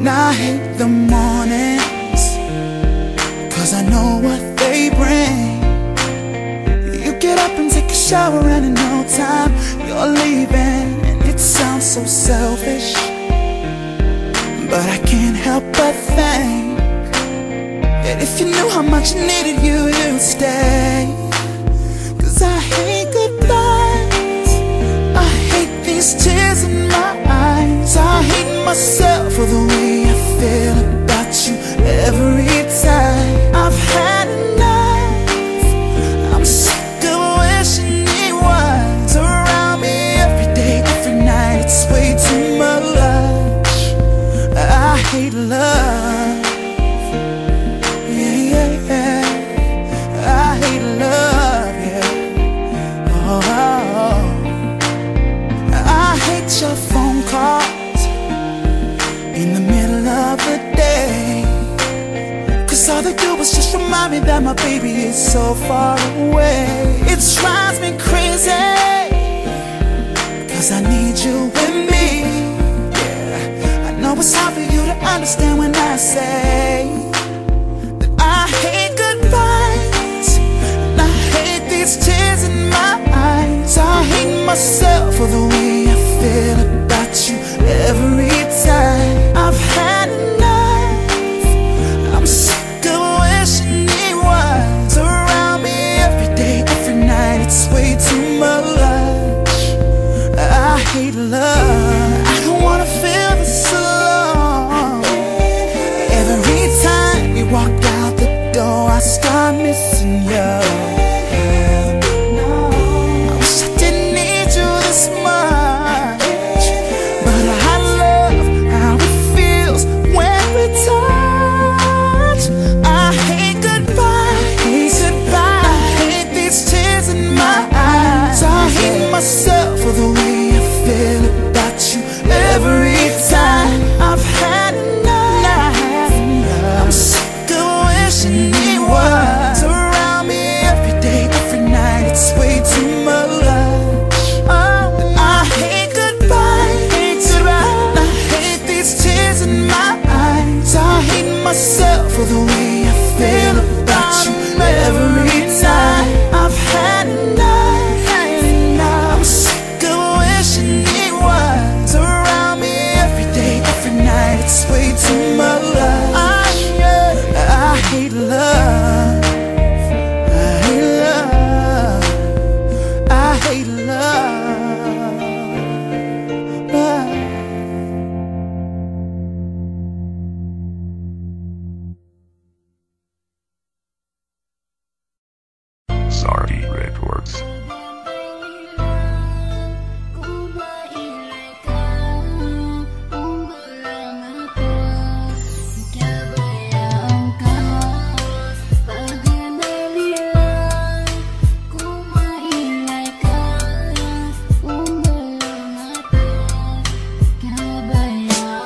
And I hate the mornings, 'cause I know what they bring. You get up and take a shower and in no time you're leaving. And it sounds so selfish, but I can't help but think that if you knew how much you needed you'd stay. 'Cause I hate goodbyes, I hate these tears in my eyes. I hate myself for the way I feel about you every time. I've had enough, I'm sick of wishing he was around me every day, every night. It's way too much. I hate love, yeah, yeah, yeah. I hate love, yeah. Oh, I hate your phone calls in the middle of the day, 'cause all they do is just remind me that my baby is so far away. It drives me crazy, 'cause I need you with me. Yeah, I know it's hard for you to understand when I say that I hate goodbyes, and I hate these tears in my eyes. I hate myself for the way I feel about you every time. I've had enough, I'm sick of wishing he was around me every day, every night. It's way too much. I hate love, I don't wanna feel this alone. Every time you walk out the door I start missing you. I wish I didn't need you this much, but I love how it feels when we touch. I hate goodbye, I hate these tears in my eyes. I hate myself for the way I feel about you every time. I've had enough, I'm sick of wishing he was around me every day, every night. It's way too much. Oh, I hate goodbye, I hate these tears in my eyes. I hate myself for the way I feel about you every time. I've had enough, I'm sick of wishing he was around me every day, every night. It's way too much. I hate love, I hate love, I hate love. Sardi Records.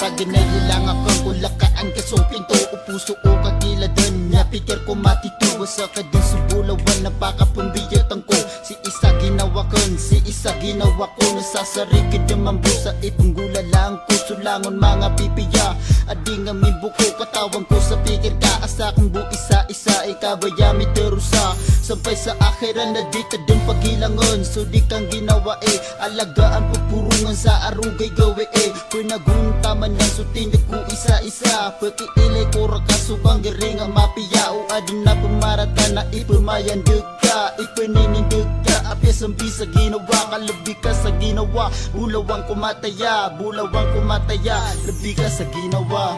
Paginayo lang akong kulakaan kasong pinto o puso o kagiladan. Napikir ko matituwa sa kadun subulawan. Napakapumbiyatan ko si isa ginawakan, si isa ginawa ko. Nasasarigid naman busa ipunggula lang ko. Sulangon mga pipiya, adi nga mibuko. Katawan ko sa pikir ka, asa kong bu isa-isa. Ikabayami terusa, sampay sa akhiran na di ka dun paghilangan. So di kang ginawa alagaan pupurungan sa arugay gawi Pinaguntaman ng sutindig ko isa-isa. Pakiilay ko rakasubang giring ang mapiya. O adin na pumarata na ipumayan ka, ipaninindig ka. Apyas ang bisa ginawa, kalabi ka sa ginawa. Bulawang kumataya, bulawang kumataya. Labi ka sa ginawa.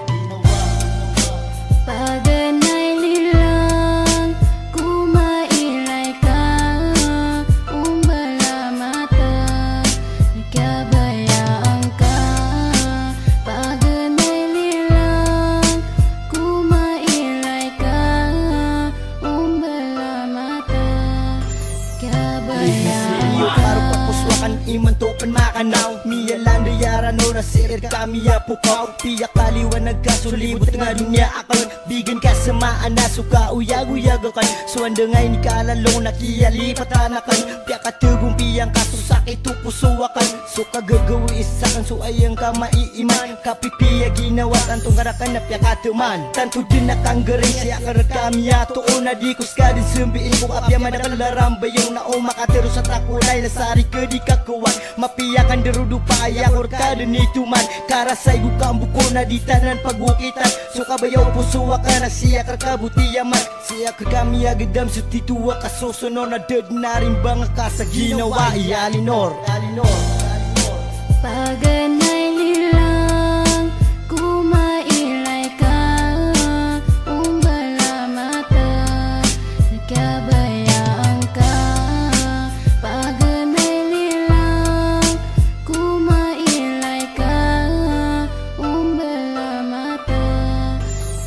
Paganay nilang kumailay ka, umbala mata, nagkabayaan ka. Paganay nilang kumailay ka, umbala mata, nagkabayaan ka. Iyo paro kapuswakan iman to pan makanaw. Miyalan do yara no nasir kami apo kau Tiyak kaliwan nagkasulibot nga dunia akan bigan kasamaan na suka uyag-uyag akan suan dengay ni kalalong nakiyalipatan akan piyak katubong piyang kasusakit puso akan suka gagawi isakan so ayang ka maiiman kapipiya ginawas antong karakan na piyak katuman tanto din nakanggaring siya karakami ato o nadikos ka din sumbiin ko kapya madakalarang bayong na o makatero sa takulay nasari ka di kakuwan mapiyakan derudu paya korka din ituman karasay gukang buko na di tanan pagukitan suka bayaw puso ka na siya karkabutiyaman siya kakami agedam sutitua kasosono na ded na rin bang ka sa ginawa Alinor Paganay nilang kumailay ka umbala mata nagkabayaan ka Paganay nilang kumailay ka umbala mata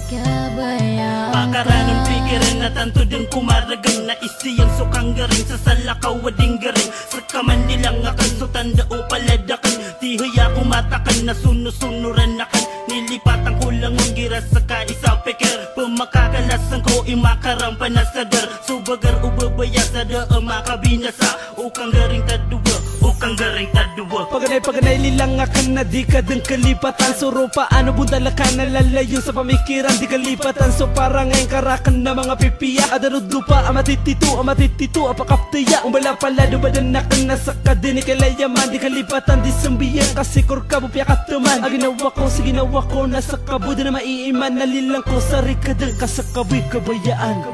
nagkabayaan ka Pakarangan pikirin na tanto din kumaragang na isiyang sukang garing sa salakaw wading garing Sakaman nilang akan so tanda o paladakan Tihaya kumatakan na sunusunuran akan Nilipatan ko lang ang gira sa kaisang peker Pumakakalasan ko imakarampan na sadar Subagar ubabaya sa daang makabinasa Ukang garing taduwa, ukang garing taduwa Paganay lilang akan na di ka dang kalipatan Suro paano bundala ka na lalayo sa pamikiran di kalipatan So parang ngayon karakan na mga pipiya Adarod lupa amatititu apakaptiya Umbala pala dubadan akan nasa kadini kalayaman di kalipatan di sambiyan Kasi korka bupya kataman Ang ginawa ko sa ginawa ko nasa kabuda na maiiman Nalilang ko sa rikadang kasakaboy kabayaan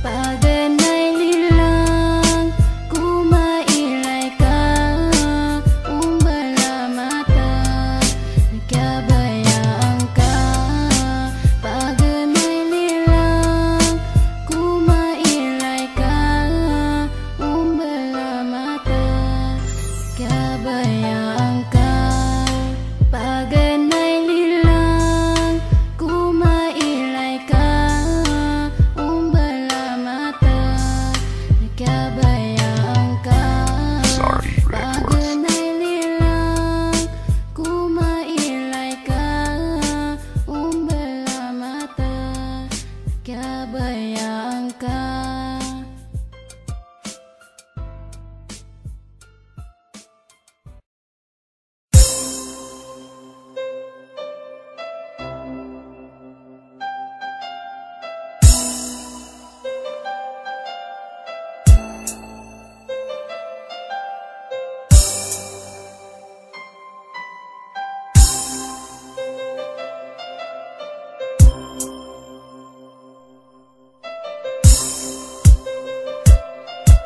Paganay nilang kumailay ka umbala mata nagkabayaan ka Paganay nilang kumailay ka umbala mata nagkabayaan ka Paganay nilang kumailay ka umbala mata nagkabayaan ka Sorry, Red Horse. Paganay nilang kumailay ka umbala mata nagkabayaan ka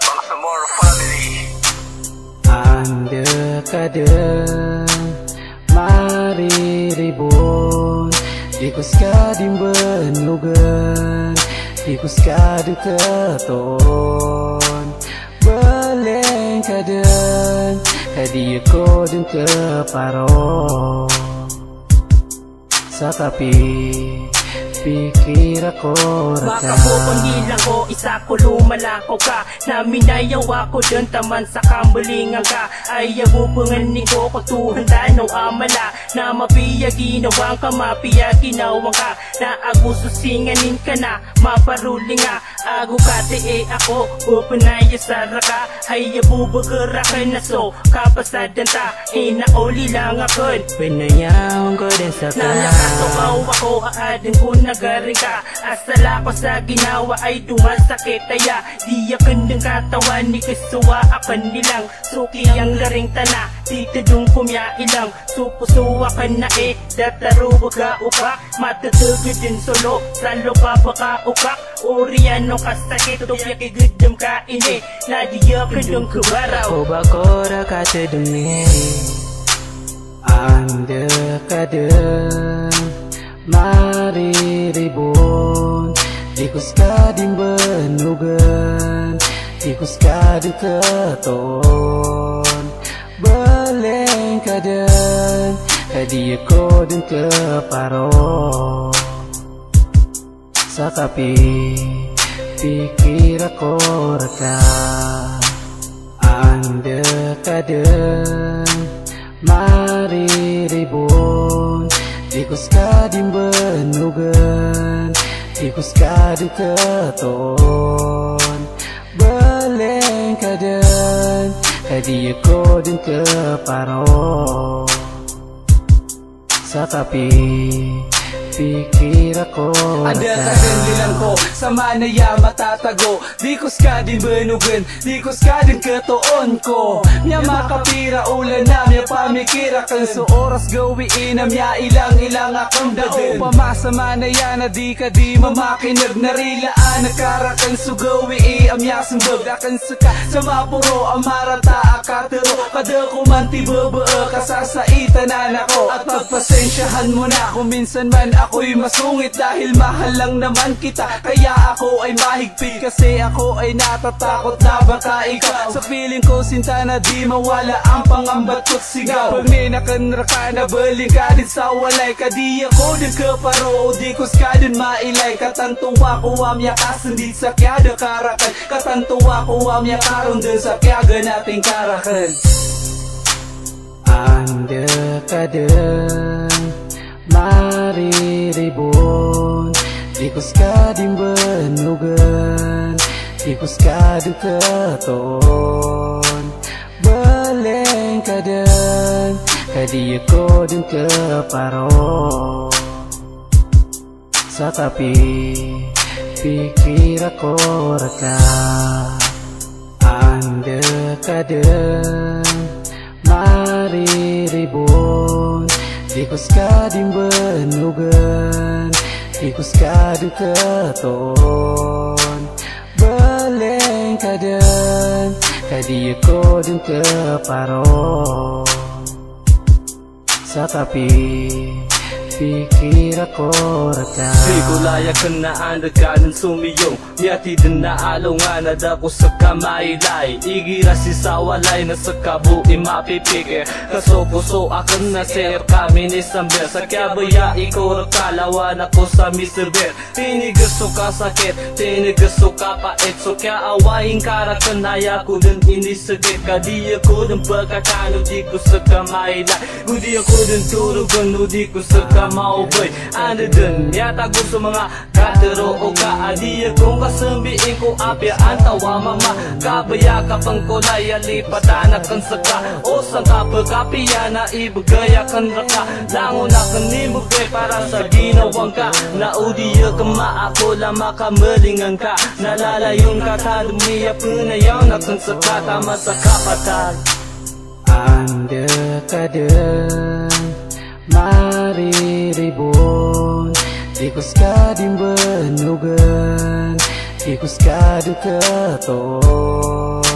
Bangsamoro family. Anda kadang mariribun Ikus kading benlugan Ikus kading keton Beleng kadang Kadiya ko din keparo Sakapi pikir ako Baka po kung nilang ko, isa ko lumalako ka Naminayaw ako dun taman sa kambulingan ka Ay abubangan ni ko kutuhanda no amala Na mapiya ginawang ka, mapiya ginawang ka Na agususinganin ka na, maparuling nga Ago kate ako, upanaya sa raka Ay abubagara ka na so, kapasadan ta Inauli lang akon Pinayawang ko din sa Nalakatawaw ako, aadin ko nagaring ka Asala ko sa ginawa ay dumasakit Kaya di akan ng katawan ni kasuwa akan nilang Suki ang laring tana, dito dung kumya ilang Supusuwa ka na dataro baga upak Matatugod din solo, salo pa baka upak Uriyan no kasakit, tupya kigudam ka ini Nadiya ka dung kubaraw O bakora ka sa dumi Anda kadang mariribun Ikus kading benlugan Ikus kading keton Beleng kadang Kadiya ko din keparo Sakapi pikir ako raka Anda kadang mariribon. Di ko skading benugan, di ko skading keton. Beleng kaden, kadi ko din keparo. Sa tapi pikir ako ada kadang ko sa manaya matatago. Di ko skadin benugan, di ko skadin ketoon ko. Mya makapira ulan na mya pamikira kan so oras gawiin na mya ilang akong daon. Pamasa manaya na di ka di mamakinag narilaan nakarakan so gawi amya sumbag akan suka sa mapuro amarata akatero kada ko man tibaba kasasaitan na ako at pagpasensyahan mo na kung minsan man ako'y masungit dahil mahal lang naman kita. Kaya ako ay mahigpit kasi ako ay natatakot na baka ikaw sa feeling ko sinta na di mawala ang pangambat ko't sigaw. Pag ninakanra ka na baling ka din sa walay kadi ako din kaparo di ko skadin mailay. Katantuwa ko amya kasundit sa kyada karakan, katantuwa ko amya karon din sa kyaga nating karakan. Anda kadang mariribon, di ko skading benugan, di ko skading keton. Beleng kadang, kadi ko din keparo. Sa tapi pikir ako reka. Anda kadang mariribon, di ko skading benugan, di ko skading keton. Beleng kadang, kadi ko din keparo. Sa tapi pikir ako reka. Di ko layakan na anda ka ng sumiyong Yati din na alungan na dako sa kamaylay. Igira si sawalay na sa kabu imapipikir. Kaso-kuso akan na sir kami ni Samber. Sa kyabaya ikaw rakalawan ako sa Mr. Bear. Tinigaso ka sakit, tinigaso ka pait. So kya awain karakan haya ko din inisagit. Kadi ako din pagkakano di ko sa kamaylay. Kudi ako din turugan no di ko sa maubay. Ano dun, yata gusto mga katero o kaadiya kong kasambiin ko apya ang tawa mama. Kabaya kapang kulay alipatan akan saka o sang kapagapya na ibagay akan raka. Lango na kanimugay para sa ginawang ka. Naudiya ka maako lang makamalingan ka. Nalalayon ka tadumiya punayaw na kan saka tama sa kapatag. Anda kadang mariribon, di ko skading benugan, di ko skading keton.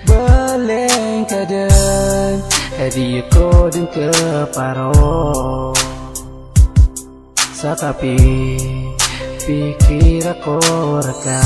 Beleng kadang, kadi ko din keparo. Sa tapi pikir ako reka.